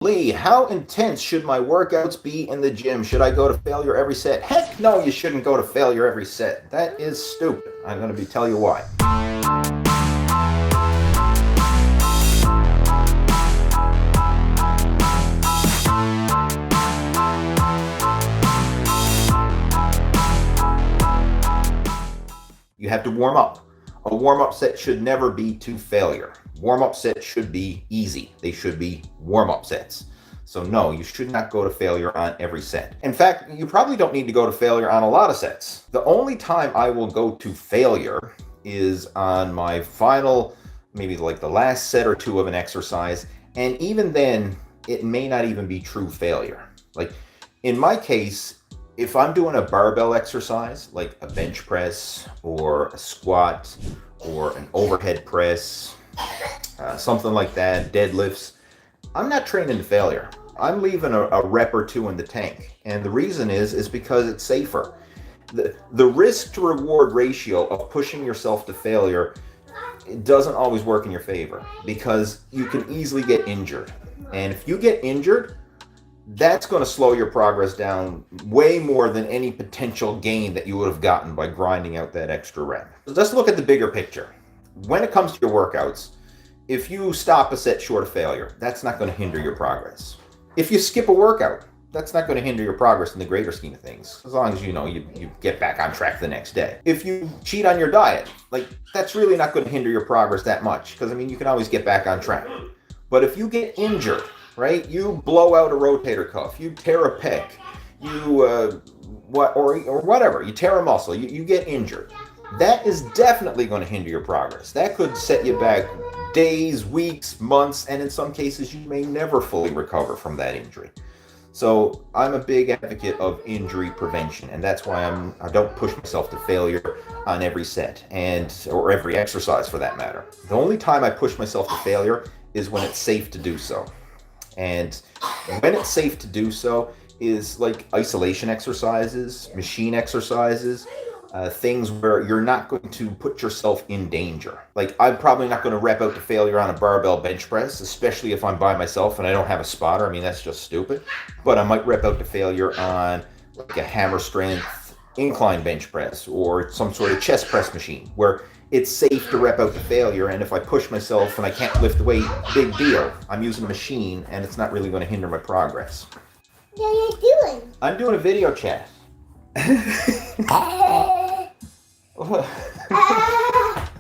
Lee, how intense should my workouts be in the gym? Should I go to failure every set? Heck no, you shouldn't go to failure every set. That is stupid. I'm going to tell you why. You have to warm up. A warm-up set should never be to failure. Warm-up sets should be easy. They should be warm-up sets. So no, you should not go to failure on every set. In fact, you probably don't need to go to failure on a lot of sets. The only time I will go to failure is on my final, maybe like the last set or two of an exercise. And even then, it may not even be true failure. Like in my case, if I'm doing a barbell exercise, like a bench press or a squat or an overhead press, something like that, deadlifts, I'm not training to failure. I'm leaving a rep or two in the tank. And the reason is because it's safer. The risk to reward ratio of pushing yourself to failure, it doesn't always work in your favor because you can easily get injured. And if you get injured, that's going to slow your progress down way more than any potential gain that you would have gotten by grinding out that extra rep. So let's look at the bigger picture. When it comes to your workouts, if you stop a set short of failure, that's not going to hinder your progress. If you skip a workout, that's not going to hinder your progress in the greater scheme of things, as long as you get back on track the next day. If you cheat on your diet, that's really not going to hinder your progress that much, because you can always get back on track. But if you get injured, right? You blow out a rotator cuff, you tear a pec, or whatever, you tear a muscle, you get injured. That is definitely going to hinder your progress. That could set you back days, weeks, months, and in some cases you may never fully recover from that injury. So I'm a big advocate of injury prevention, and that's why I don't push myself to failure on every set or every exercise for that matter. The only time I push myself to failure is when it's safe to do so. And when it's safe to do so is like isolation exercises, machine exercises, things where you're not going to put yourself in danger. Like I'm probably not going to rep out to failure on a barbell bench press, especially if I'm by myself and I don't have a spotter. That's just stupid. But I might rep out to failure on like a hammer strength incline bench press or some sort of chest press machine where it's safe to rep out to failure, and if I push myself and I can't lift the weight, big deal. I'm using a machine and it's not really going to hinder my progress. What are you doing? I'm doing a video chat.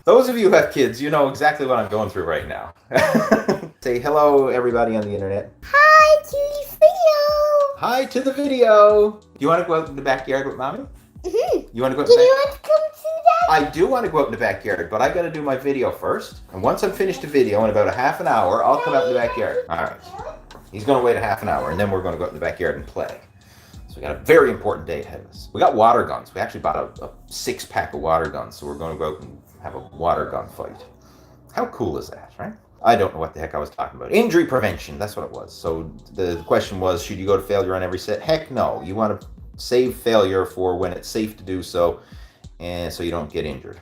Those of you who have kids, you know exactly what I'm going through right now. Say hello, everybody on the internet. Hi to the video. Hi to the video. Do you want to go out in the backyard with Mommy? Mm-hmm. You want to go out Do you want to come to that? I do want to go out in the backyard, but I got to do my video first. And once I'm finished the video in about a half an hour, I'll come out in the backyard. All right. He's going to wait a half an hour, and then we're going to go out in the backyard and play. So we got a very important day ahead of us. We got water guns. We actually bought a 6-pack of water guns, so we're going to go out and have a water gun fight. How cool is that, right? I don't know what the heck I was talking about. Injury prevention, that's what it was. So the question was, should you go to failure on every set? Heck no. You want to save failure for when it's safe to do so, and so you don't get injured.